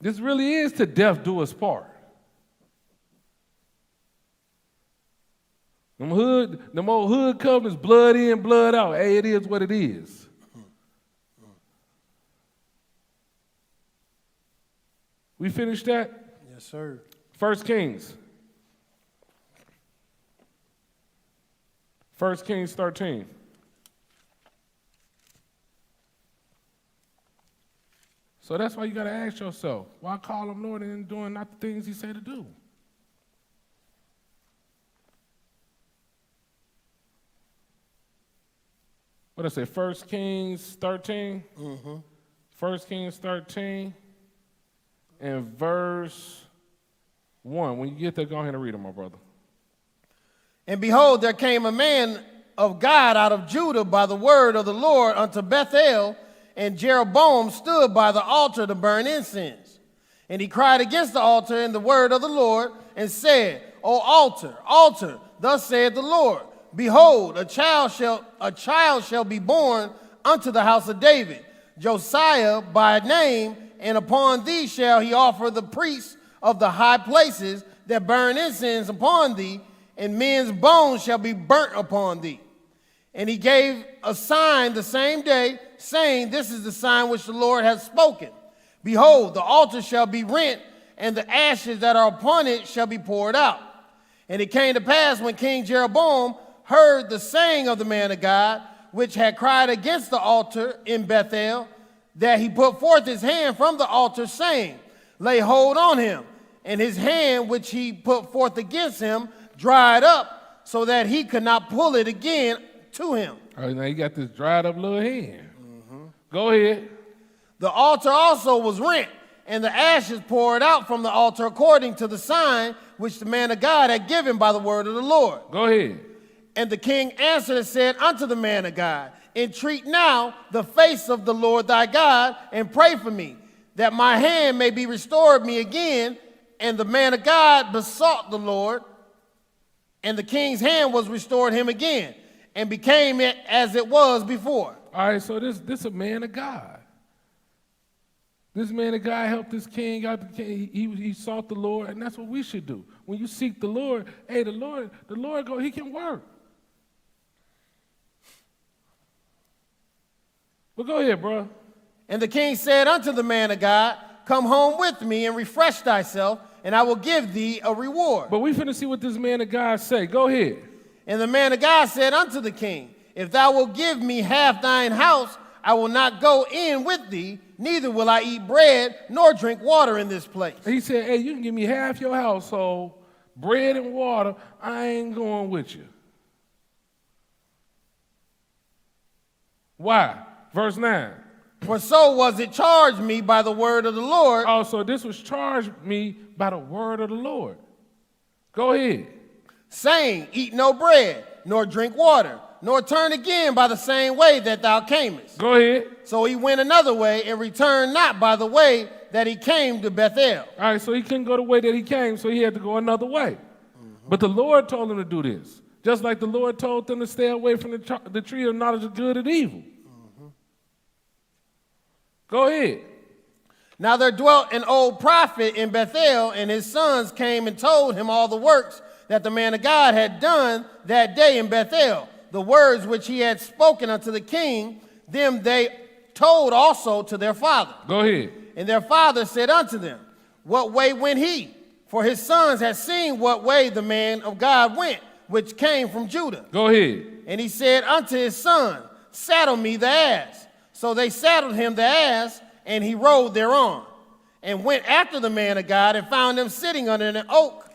This really is to death do us part. Them old hood covenants, blood in, blood out. Hey, it is what it is. We finished that? Yes, sir. 1 Kings. 1 Kings 13. So that's why you got to ask yourself, why call him Lord and doing not the things he said to do? What I say, 1 Kings 13? 1 Kings 13 and verse 1. When you get there, go ahead and read it, my brother. And behold, there came a man of God out of Judah by the word of the Lord unto Bethel, and Jeroboam stood by the altar to burn incense. And he cried against the altar in the word of the Lord, and said, O altar, altar, thus saith the Lord, behold, a child shall be born unto the house of David, Josiah by name, and upon thee shall he offer the priests of the high places that burn incense upon thee, and men's bones shall be burnt upon thee. And he gave a sign the same day, saying, this is the sign which the Lord hath spoken. Behold, the altar shall be rent, and the ashes that are upon it shall be poured out. And it came to pass, when King Jeroboam heard the saying of the man of God, which had cried against the altar in Bethel, that he put forth his hand from the altar, saying, lay hold on him. And his hand which he put forth against him dried up, so that he could not pull it again to him. All right, now you got this dried up little hand. Go ahead. The altar also was rent, and the ashes poured out from the altar according to the sign which the man of God had given by the word of the Lord. Go ahead. And the king answered and said unto the man of God, entreat now the face of the Lord thy God, and pray for me, that my hand may be restored me again. And the man of God besought the Lord, and the king's hand was restored him again, and became it as it was before. All right, so this a man of God. This man of God helped this king out. The king, he sought the Lord, and that's what we should do. When you seek the Lord, hey, the Lord he can work. But go ahead, bro. And the king said unto the man of God, come home with me and refresh thyself, and I will give thee a reward. But we finna see what this man of God say. Go ahead. And the man of God said unto the king, if thou wilt give me half thine house, I will not go in with thee, neither will I eat bread nor drink water in this place. He said, hey, you can give me half your household, bread and water, I ain't going with you. Why? Verse 9. For so was it charged me by the word of the Lord. Oh, so this was charged me by the word of the Lord. Go ahead. Saying, eat no bread, nor drink water, nor turn again by the same way that thou camest. Go ahead. So he went another way and returned not by the way that he came to Bethel. All right, so he couldn't go the way that he came, so he had to go another way. But the Lord told him to do this, just like the Lord told them to stay away from the tree of knowledge of good and evil. Go ahead. Now there dwelt an old prophet in Bethel, and his sons came and told him all the works that the man of God had done that day in Bethel. The words which he had spoken unto the king, them they told also to their father. Go ahead. And their father said unto them, what way went he? For his sons had seen what way the man of God went, which came from Judah. Go ahead. And he said unto his son, saddle me the ass. So they saddled him the ass, and he rode thereon, and went after the man of God, and found him sitting under an oak.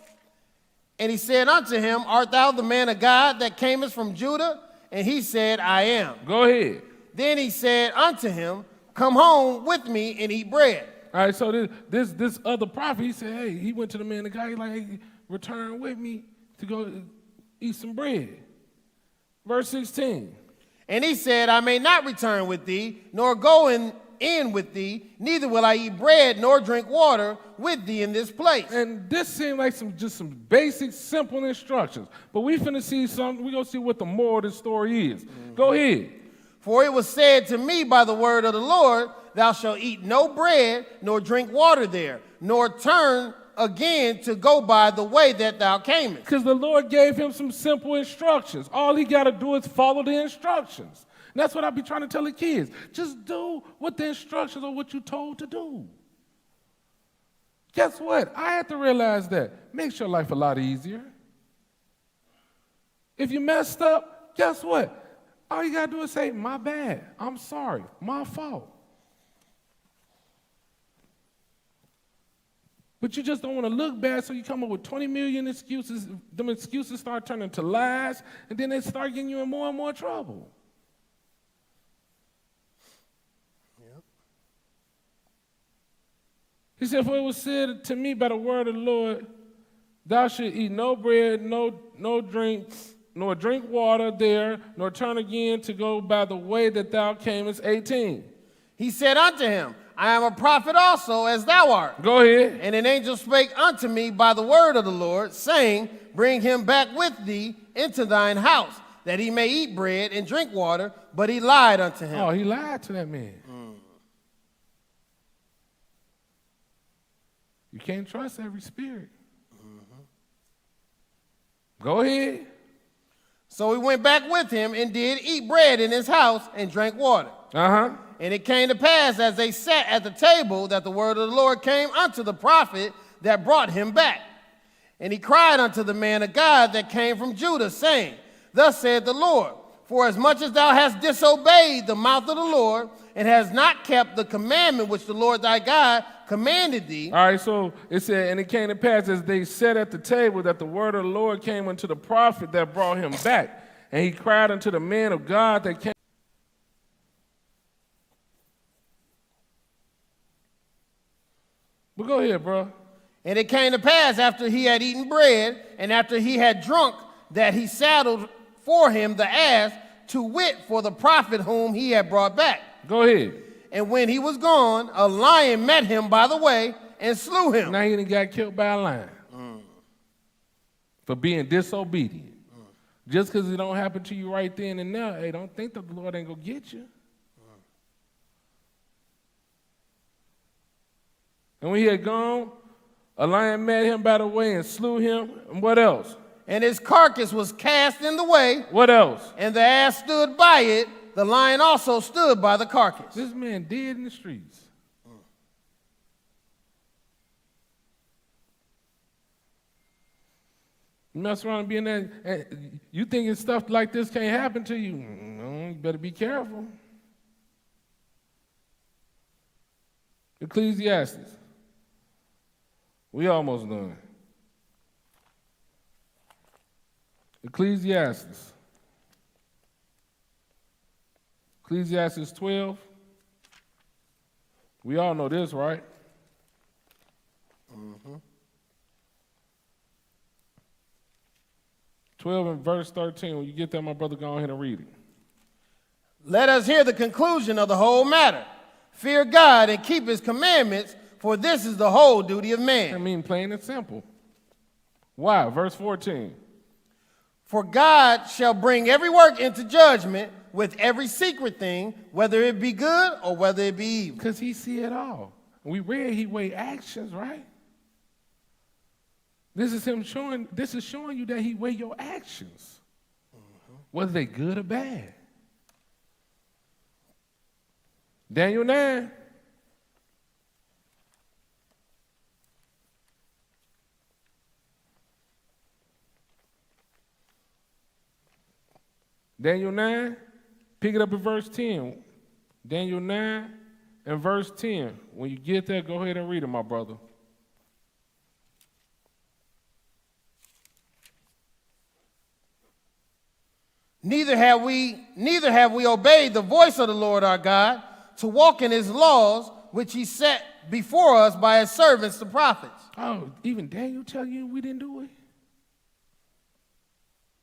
And he said unto him, art thou the man of God that camest from Judah? And he said, I am. Go ahead. Then he said unto him, come home with me and eat bread. All right, so this other prophet, he said, hey, he went to the man of God, he like, hey, return with me to go eat some bread. Verse 16. And he said, I may not return with thee, nor go in with thee, neither will I eat bread nor drink water with thee in this place. And this seemed like just some basic, simple instructions. But we finna see something, we gonna see what the moral of the story is. Go ahead. For it was said to me by the word of the Lord, thou shalt eat no bread, nor drink water there, nor turn again to go by the way that thou camest. Because the Lord gave him some simple instructions. All he got to do is follow the instructions. And that's what I be trying to tell the kids. Just do what the instructions or what you're told to do. Guess what? I had to realize that. Makes your life a lot easier. If you messed up, guess what? All you got to do is say, my bad, I'm sorry, my fault. But you just don't want to look bad, so you come up with 20 million excuses. Them excuses start turning to lies, and then they start getting you in more and more trouble. Yep. He said, for it was said to me by the word of the Lord, thou shalt eat no bread, no drink, nor drink water there, nor turn again to go by the way that thou camest. 18. He said unto him, I am a prophet also, as thou art. Go ahead. And an angel spake unto me by the word of the Lord, saying, bring him back with thee into thine house, that he may eat bread and drink water. But he lied unto him. Oh, he lied to that man. You can't trust every spirit. Go ahead. So he went back with him and did eat bread in his house and drank water. And it came to pass as they sat at the table that the word of the Lord came unto the prophet that brought him back. And he cried unto the man of God that came from Judah, saying, thus saith the Lord, for as much as thou hast disobeyed the mouth of the Lord, and hast not kept the commandment which the Lord thy God commanded thee. All right, so it said, and it came to pass as they sat at the table that the word of the Lord came unto the prophet that brought him back. And he cried unto the man of God that came. Well, go ahead, bro. And it came to pass after he had eaten bread, and after he had drunk, that he saddled for him the ass, to wit, for the prophet whom he had brought back. Go ahead. And when he was gone, a lion met him by the way and slew him. Now he done got killed by a lion for being disobedient. Just because it don't happen to you right then and there, hey, don't think that the Lord ain't gonna get you. And when he had gone, a lion met him by the way and slew him. And what else? And his carcass was cast in the way. What else? And the ass stood by it. The lion also stood by the carcass. This man dead in the streets. You mess around and be in that, you thinking stuff like this can't happen to you. No, you better be careful. Ecclesiastes. We almost done. Ecclesiastes. Ecclesiastes 12. We all know this, right? 12 and verse 13. When you get there, my brother, go ahead and read it. Let us hear the conclusion of the whole matter. Fear God and keep his commandments, for this is the whole duty of man. I mean, plain and simple. Why? Verse 14. For God shall bring every work into judgment with every secret thing, whether it be good or whether it be evil. Because he see it all. We read he weighed actions, right? This is showing you that he weighed your actions, whether they good or bad. Daniel 9. Daniel 9, pick it up at verse 10. Daniel 9 and verse 10. When you get there, go ahead and read it, my brother. Neither have we obeyed the voice of the Lord our God to walk in his laws, which he set before us by his servants, the prophets. Oh, even Daniel tell you we didn't do it?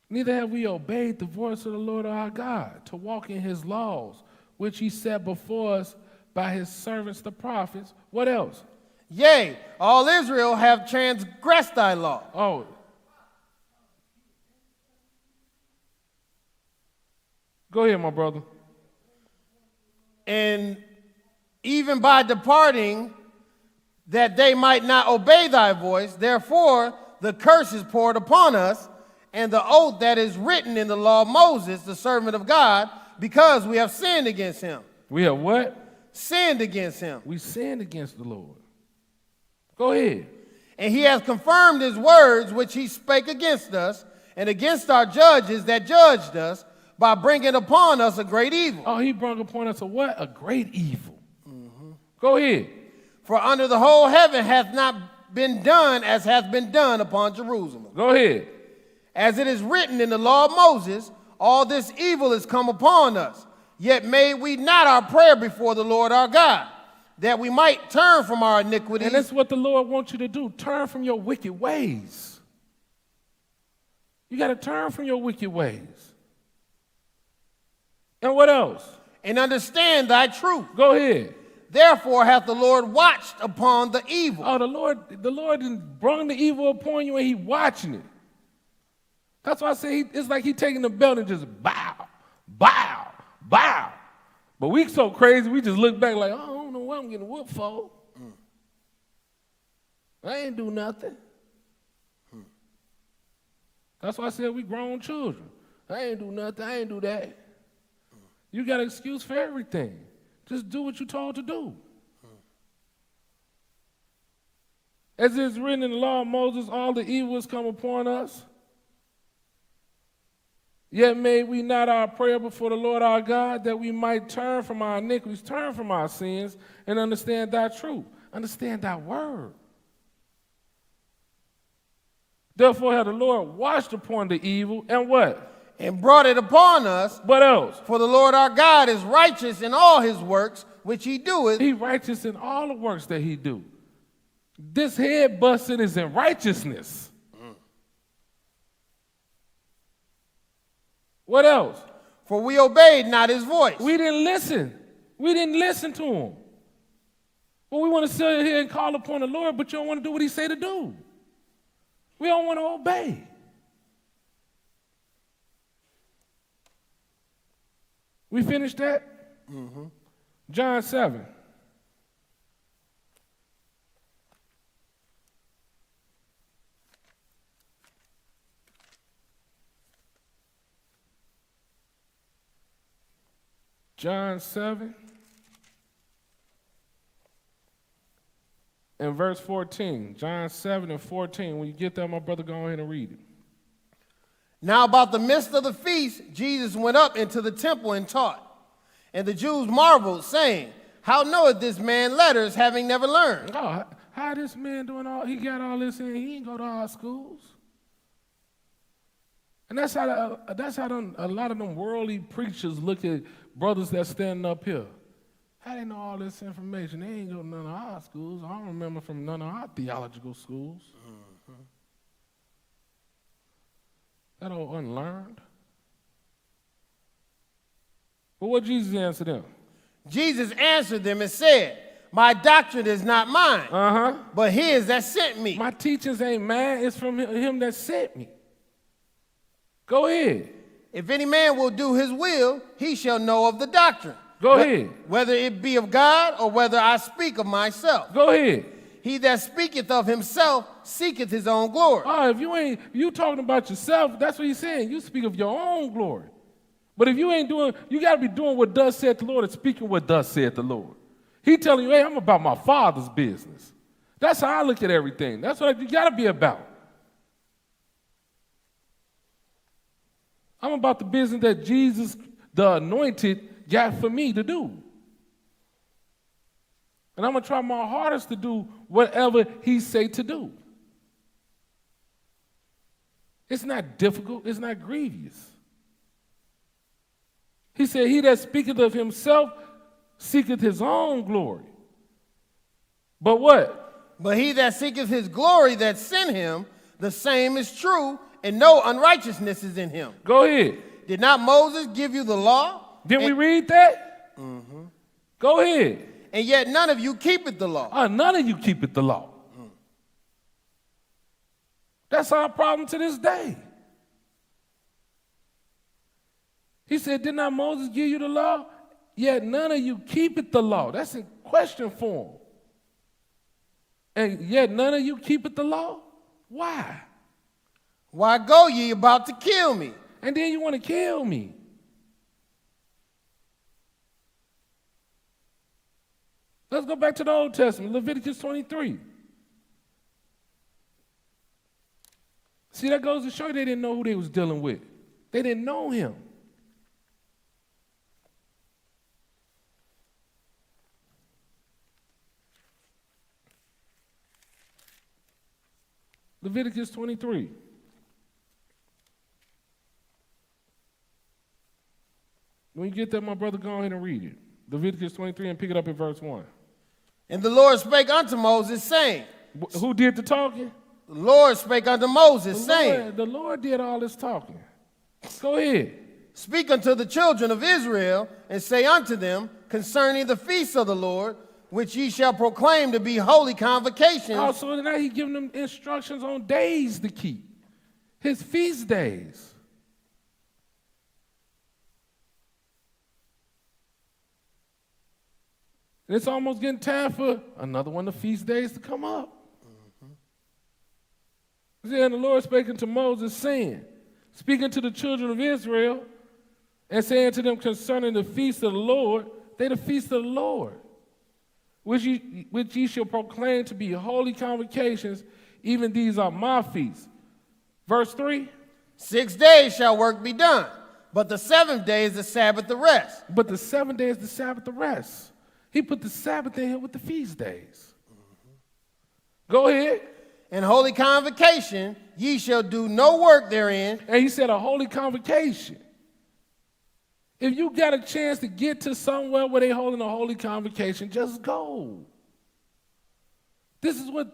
Neither have we obeyed the voice of the Lord our God to walk in his laws, which he set before us by his servants, the prophets. What else? Yea, all Israel have transgressed thy law. Oh. Go ahead, my brother. and even by departing, that they might not obey thy voice. Therefore, the curse is poured upon us, and the oath that is written in the law of Moses, the servant of God, because we have sinned against him. We have what? Sinned against him. We sinned against the Lord. Go ahead. And he has confirmed his words which he spake against us, and against our judges that judged us, by bringing upon us a great evil. Oh, he brought upon us a what? A great evil. Go ahead. For under the whole heaven hath not been done as hath been done upon Jerusalem. Go ahead. As it is written in the law of Moses, all this evil is come upon us. Yet made we not our prayer before the Lord our God, that we might turn from our iniquities. And that's what the Lord wants you to do. Turn from your wicked ways. You got to turn from your wicked ways. And what else? And understand thy truth. Go ahead. Therefore hath the Lord watched upon the evil. Oh, the Lord brought the evil upon you and he watching it. That's why I say it's like he taking the belt and just bow, bow, bow. But we so crazy, we just look back like, oh, I don't know what I'm getting whooped for. I ain't do nothing. That's why I said we grown children. I ain't do nothing, I ain't do that. You got an excuse for everything. Just do what you're told to do. As it is written in the law of Moses, all the evil has come upon us. Yet made we not our prayer before the Lord our God, that we might turn from our iniquities, turn from our sins, and understand thy truth. Understand thy word. Therefore hath the Lord watched upon the evil, and what? And brought it upon us. What else? For the Lord our God is righteous in all his works which he doeth. He righteous in all the works that he do. This head busting is in righteousness. What else? For we obeyed not his voice. We didn't listen. We didn't listen to him. Well, we want to sit here and call upon the Lord, but you don't want to do what he say to do. We don't want to obey. We finished that? Mm-hmm. John 7. John 7 and verse 14. John 7 and 14. When you get there, my brother, go ahead and read it. Now about the midst of the feast, Jesus went up into the temple and taught. And the Jews marveled, saying, how knoweth this man letters, having never learned? Oh, how this man doing all, he got all this in, he ain't go to our schools. And that's how a lot of them worldly preachers look at brothers that standing up here. How they know all this information? They ain't go to none of our schools. I don't remember from none of our theological schools. Mm-hmm. That old unlearned. But what Jesus answered them? Jesus answered them and said, my doctrine is not mine, but his that sent me. My teachings ain't mine, it's from him that sent me. Go ahead. If any man will do his will, he shall know of the doctrine. Go ahead. Whether it be of God or whether I speak of myself. Go ahead. He that speaketh of himself seeketh his own glory. Oh, if you talking about yourself, that's what he's saying. You speak of your own glory. But if you ain't doing, you got to be doing what thus said the Lord and speaking what thus said the Lord. He telling you, hey, I'm about my Father's business. That's how I look at everything. That's what you got to be about. I'm about the business that Jesus, the anointed, got for me to do. And I'm going to try my hardest to do whatever he say to do. It's not difficult. It's not grievous. He said, he that speaketh of himself seeketh his own glory. But what? But he that seeketh his glory that sent him, the same is true, and no unrighteousness is in him. Go ahead. Did not Moses give you the law? Didn't we read that? Mm-hmm. Go ahead. And yet none of you keepeth the law. None of you keepeth the law. That's our problem to this day. He said, did not Moses give you the law? yet none of you keepeth the law. That's in question form. And yet none of you keepeth the law? Why? Why go ye about to kill me? And then you want to kill me. Let's go back to the Old Testament, Leviticus 23. See, that goes to show you they didn't know who they was dealing with. They didn't know him. Leviticus 23. When you get that, my brother, go ahead and read it. Leviticus 23 and pick it up at verse 1. And the Lord spake unto Moses, saying, Who did the talking? the Lord spake unto Moses, saying, The Lord did all this talking. Go ahead. speak unto the children of Israel, and say unto them concerning the feasts of the Lord, which ye shall proclaim to be holy convocations. Also, now he's giving them instructions on days to keep. His feast days. And it's almost getting time for another one of the feast days to come up. And the Lord spake unto Moses, saying, speaking to the children of Israel, and saying to them concerning the feast of the Lord, they the feast of the Lord, which ye shall proclaim to be holy convocations, even these are my feasts. Verse 3. 6 days shall work be done, but the seventh day is the Sabbath of rest. But the 7th day is the Sabbath of rest. He put the Sabbath in here with the feast days. Go ahead. And holy convocation, ye shall do no work therein. And he said a holy convocation. If you got a chance to get to somewhere where they holding a holy convocation, just go. This is what